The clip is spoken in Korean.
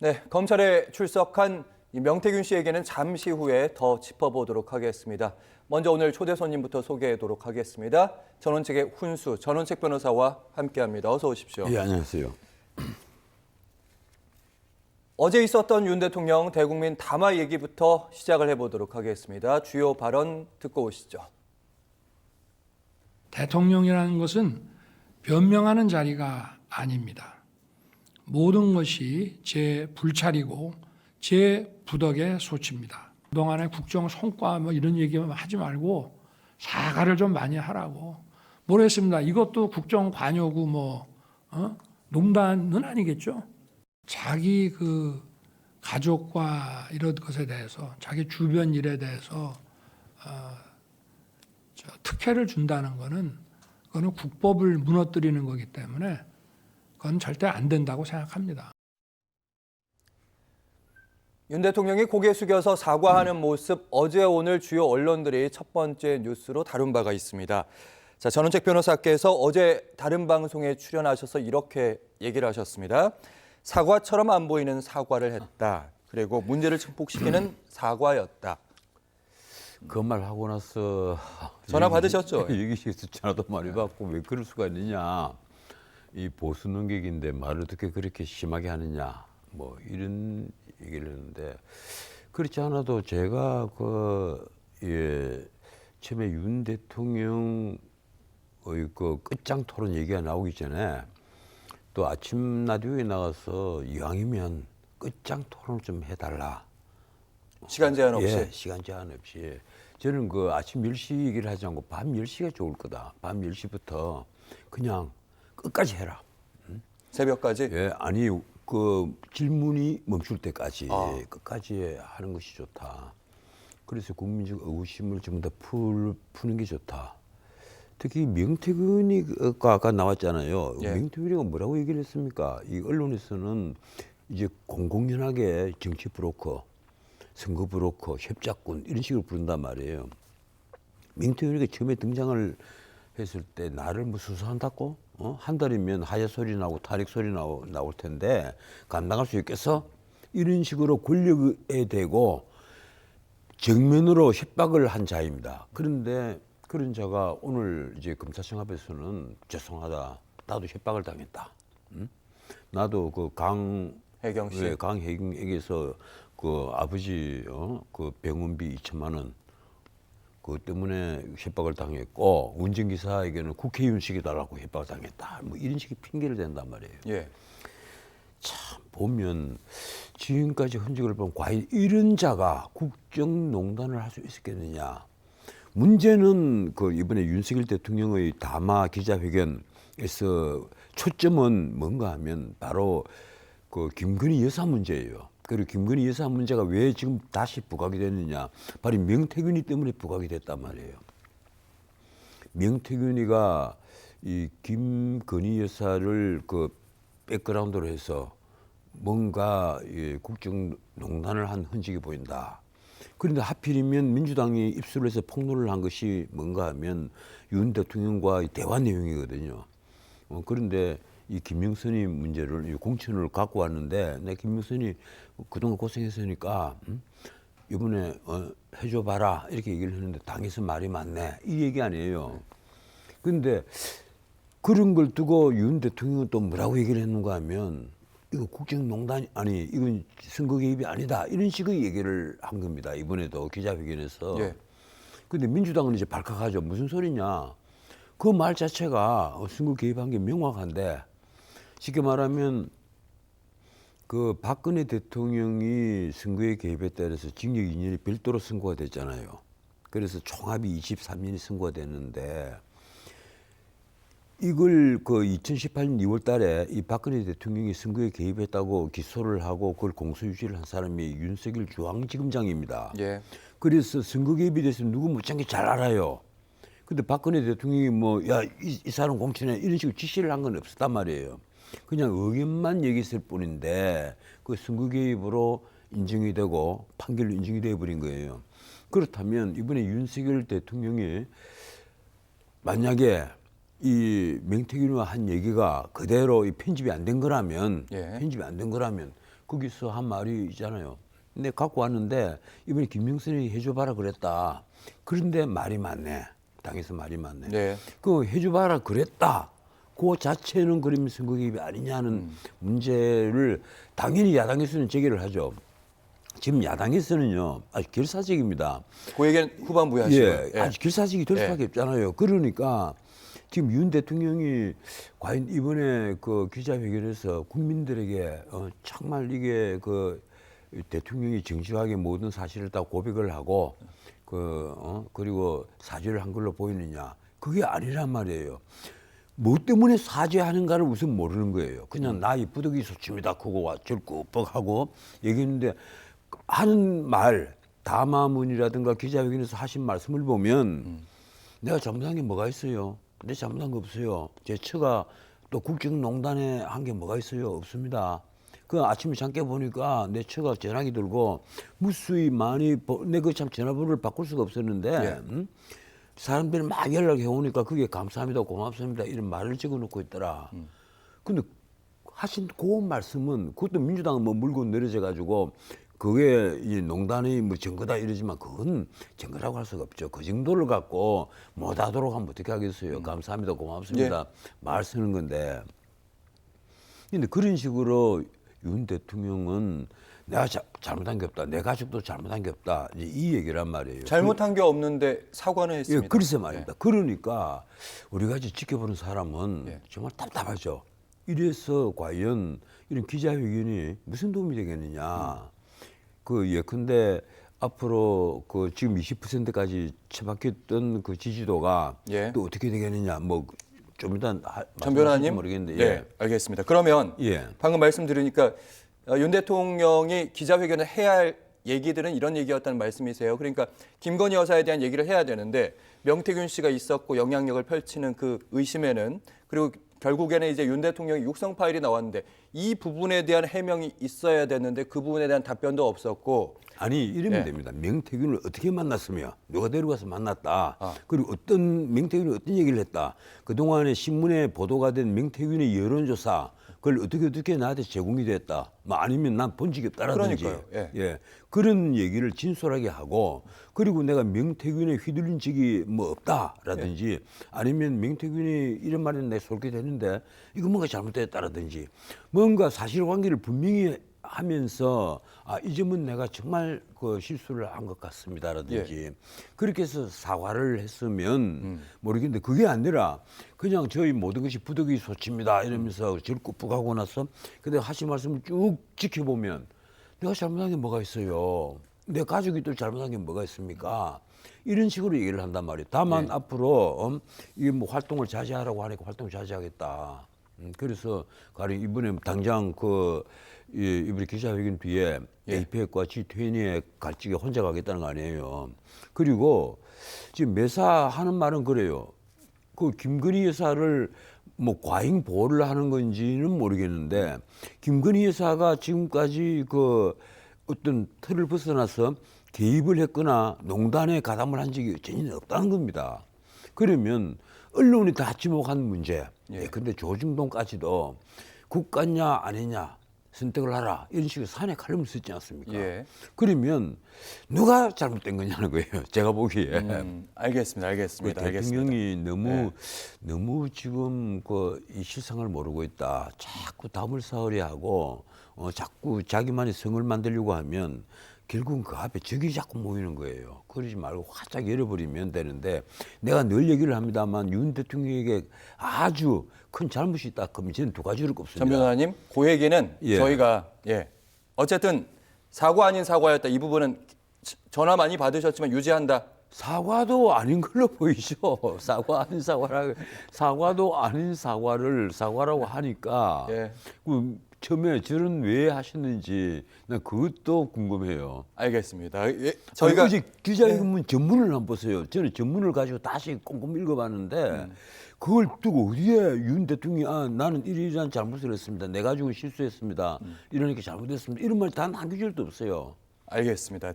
네, 검찰에 출석한 이 명태균 씨에게는 잠시 후에 더 짚어보도록 하겠습니다. 먼저 오늘 초대 손님부터 소개하도록 하겠습니다. 전원책의 훈수, 전원책 변호사와 함께합니다. 어서 오십시오. 예, 안녕하세요. 어제 있었던 윤 대통령 대국민 담화 얘기부터 시작을 해보도록 하겠습니다. 주요 발언 듣고 오시죠. 대통령이라는 것은 변명하는 자리가 아닙니다. 모든 것이 제 불찰이고 제 부덕의 소치입니다. 그동안의 국정 성과 이런 얘기만 하지 말고 사과를 좀 많이 하라고. 모르겠습니다. 이것도 국정 관여구 농단은 아니겠죠. 자기 그 가족과 이런 것에 대해서 자기 주변 일에 대해서 특혜를 준다는 거는 그거는 국법을 무너뜨리는 거기 때문에 그건 절대 안 된다고 생각합니다. 윤 대통령이 고개 숙여서 사과하는 모습, 어제 오늘 주요 언론들이 첫 번째 뉴스로 다룬 바가 있습니다. 자, 전원책 변호사께서 어제 다른 방송에 출연하셔서 이렇게 얘기를 하셨습니다. 사과처럼 안 보이는 사과를 했다. 그리고 문제를 증폭시키는 사과였다. 그 말 하고 나서 전화 받으셨죠? 얘기실에서 전화도 많이 받고 왜 그럴 수가 있느냐. 이 보수 능객인데 말을 어떻게 그렇게 심하게 하느냐. 뭐 이런 얘기를 했는데 그렇지 않아도 제가 처음에 윤 대통령의 그 끝장 토론 얘기가 나오기 전에 또 아침 라디오에 나가서 이왕이면 끝장 토론을 좀 해달라. 시간 제한 없이. 예, 시간 제한 없이. 저는 그 아침 10시 얘기를 하지 않고 밤 10시가 좋을 거다. 밤 10시부터 그냥 끝까지 해라. 새벽까지? 예, 아니 그 질문이 멈출 때까지 끝까지 하는 것이 좋다. 그래서 국민적 의구심을 전부 다 푸는 게 좋다. 특히 명태균이 아까 나왔잖아요. 예. 명태균이가 뭐라고 얘기를 했습니까? 이 언론에서는 이제 공공연하게 정치 브로커, 선거 브로커, 협작꾼 이런 식으로 부른단 말이에요. 명태균이가 처음에 등장을 했을 때 나를 뭐 수사한다고? 한 달이면 하야 소리 나고 탄핵 소리 나올 텐데 감당할 수 있겠어? 이런 식으로 권력에 대고 정면으로 협박을 한 자입니다. 그런데 그런 자가 오늘 이제 검사청 앞에서는 죄송하다. 나도 협박을 당했다. 나도 그 혜경 씨. 강혜경에게서 그 아버지 그 병원비 2천만 원 그것 때문에 협박을 당했고 운전기사에게는 국회의원식이달라고 협박을 당했다. 뭐 이런 식의 핑계를 댄단 말이에요. 예. 참 보면 지금까지 흔적을 보면 과연 이런 자가 국정농단을 할 수 있었겠느냐. 문제는 그 이번에 윤석열 대통령의 담화 기자회견에서 초점은 뭔가 하면 바로 그 김건희 여사 문제예요. 그리고 김건희 여사 문제가 왜 지금 다시 부각이 됐느냐. 바로 명태균이 때문에 부각이 됐단 말이에요. 명태균이가 이 김건희 여사를 그 백그라운드로 해서 뭔가 국정농단을 한 흔적이 보인다. 그런데 하필이면 민주당이 입수를 해서 폭로를 한 것이 뭔가 하면 윤 대통령과의 대화 내용이거든요. 그런데 이 김명선이 문제를 이 공천을 갖고 왔는데 내 김명선이 그동안 고생했으니까 이번에 해줘봐라 이렇게 얘기를 했는데 당에서 말이 많네 이 얘기 아니에요. 그런데 그런 걸 두고 윤 대통령은 또 뭐라고 얘기를 했는가 하면 이거 국정농단이 아니 이건 선거 개입이 아니다 이런 식의 얘기를 한 겁니다. 이번에도 기자회견에서. 예. 근데 민주당은 이제 발칵하죠. 무슨 소리냐. 그 말 자체가 선거 개입한 게 명확한데 쉽게 말하면 그 박근혜 대통령이 선거에 개입했다 해서 징역 2년이 별도로 선고가 됐잖아요. 그래서 총합이 23년이 선고가 됐는데 이걸 그 2018년 2월 달에 이 박근혜 대통령이 선거에 개입했다고 기소를 하고 그걸 공소유지를 한 사람이 윤석열 중앙지검장입니다. 예. 그래서 선거 개입에 대해서 누구 못지않게 잘 알아요. 근데 박근혜 대통령이 이 사람 공천해 이런 식으로 지시를 한 건 없었단 말이에요. 그냥 의견만 얘기했을 뿐인데 그 선거 개입으로 인정이 되고 판결로 인정이 되어버린 거예요. 그렇다면 이번에 윤석열 대통령이 만약에 이 명태균이와 한 얘기가 그대로 이 편집이 안 된 거라면 예. 편집이 안 된 거라면 거기서 한 말이 있잖아요. 근데 갖고 왔는데 이번에 김영선이 해줘봐라 그랬다. 그런데 말이 많네. 당에서 말이 많네. 네. 그 해줘봐라 그랬다. 그 자체는 그러면 선거 개입이 아니냐는 문제를 당연히 야당에서는 제기를 하죠. 지금 야당에서는요 아주 결사적입니다. 그 얘기는 후반부에 하시고요. 예, 아주 결사적이 될 예. 수밖에 없잖아요. 그러니까 지금 윤 대통령이 과연 이번에 그 기자회견에서 국민들에게 정말 이게 그 대통령이 정직하게 모든 사실을 다 고백을 하고 그리고 사죄를 한 걸로 보이느냐? 그게 아니란 말이에요. 뭐 때문에 사죄하는가를 우선 모르는 거예요. 그냥 나이 부득이 소침이다 크고 절꾸벅하고 얘기했는데 하는 말 담화문이라든가 기자회견에서 하신 말씀을 보면 내가 잘못한 게 뭐가 있어요? 내 잘못한 거 없어요. 제 처가 또 국정농단에 한 게 뭐가 있어요? 없습니다. 그 아침에 잠깨 보니까 내 처가 전화기 들고 무수히 많이 내 그 참 전화번호를 바꿀 수가 없었는데 사람들이 막 연락해 오니까 그게 감사합니다, 고맙습니다 이런 말을 적어놓고 있더라. 근데 하신 그 말씀은 그것도 민주당은 뭐 물고 늘어져 가지고 그게 이 농단의 뭐 증거다 이러지만 그건 증거라고 할 수가 없죠. 그 정도를 갖고 못하도록 하면 어떻게 하겠어요. 감사합니다, 고맙습니다 말 쓰는 건데. 근데 그런 식으로 윤 대통령은 내가 잘못한 게 없다. 내 가족도 잘못한 게 없다. 이제 이 얘기란 말이에요. 잘못한 게 없는데 사과는 했습니다. 예, 그래서 말입니다. 그러니까 우리가 이제 지켜보는 사람은 정말 답답하죠. 이래서 과연 이런 기자회견이 무슨 도움이 되겠느냐. 그 예컨대 앞으로 그 지금 20%까지 처박혔던 그 지지도가 또 어떻게 되겠느냐. 뭐 좀 일단 전 변호사님 모르겠는데. 네, 알겠습니다. 그러면 방금 말씀 들으니까 윤 대통령이 기자회견을 해야 할 얘기들은 이런 얘기였다는 말씀이세요. 그러니까 김건희 여사에 대한 얘기를 해야 되는데 명태균 씨가 있었고 영향력을 펼치는 그 의심에는 그리고 결국에는 이제 윤 대통령이 육성 파일이 나왔는데 이 부분에 대한 해명이 있어야 됐는데 그 부분에 대한 답변도 없었고 아니 이러면 됩니다. 명태균을 어떻게 만났으며 누가 데려가서 만났다. 그리고 명태균이 어떤 얘기를 했다. 그동안에 신문에 보도가 된 명태균의 여론조사 그걸 어떻게 나한테 제공이 됐다. 뭐 아니면 난 본 적이 없다라든지. 그러니까요. 그런 얘기를 진솔하게 하고 그리고 내가 명태균에 휘둘린 적이 뭐 없다라든지 아니면 명태균이 이런 말은 내 솔깃했는데 이거 뭔가 잘못됐다라든지 뭔가 사실관계를 분명히 하면서 이 점은 내가 정말 그 실수를 한 것 같습니다라든지 그렇게 해서 사과를 했으면 모르겠는데 그게 아니라 그냥 저희 모든 것이 부득이 소치입니다 이러면서 절꾸벅하고 나서 근데 하신 말씀을 쭉 지켜보면 내가 잘못한 게 뭐가 있어요? 내 가족이 또 잘못한 게 뭐가 있습니까? 이런 식으로 얘기를 한단 말이에요. 다만 앞으로 이게 뭐 활동을 자제하라고 하니까 활동 자제하겠다. 그래서 가령 이번에 당장 이번에 기자회견 뒤에 APEC과 G20에 갈지게 혼자 가겠다는 거 아니에요. 그리고 지금 매사 하는 말은 그래요. 그 김건희 여사를 뭐 과잉 보호를 하는 건지는 모르겠는데 김건희 여사가 지금까지 그 어떤 틀을 벗어나서 개입을 했거나 농단에 가담을 한 적이 전혀 없다는 겁니다. 그러면 언론이 다 지목한 문제. 근데 조중동까지도 국가냐 아니냐 선택을 하라 이런 식으로 산에 칼럼을 썼지 않습니까? 그러면 누가 잘못된 거냐는 거예요. 제가 보기에. 알겠습니다. 대통령이 너무 지금 이 실상을 모르고 있다. 자꾸 담을 쌓으려 하고 자꾸 자기만의 성을 만들려고 하면 결국은 그 앞에 적이 자꾸 모이는 거예요. 그러지 말고 활짝 열어버리면 되는데 내가 늘 얘기를 합니다만 윤 대통령에게 아주 큰 잘못이 있다. 그러면 저는 두 가지를 꼽습니다. 전 변호사님, 그 얘기는 저희가 어쨌든 사과 아닌 사과였다. 이 부분은 전화 많이 받으셨지만 유지한다. 사과도 아닌 걸로 보이죠. 사과 아닌 사과도 아닌 사과를 사과라고 하니까 그 처음에 저는 왜 하셨는지 난 그것도 궁금해요. 알겠습니다. 저희가 어제 기자회견문 전문을 한번 보세요. 저는 전문을 가지고 다시 꼼꼼히 읽어봤는데 그걸 두고 어디에 윤 대통령이 나는 이러이러한 잘못을 했습니다. 내 가지고 실수했습니다. 이러니까 잘못했습니다. 이런 말 단 한 구절도 없어요. 알겠습니다.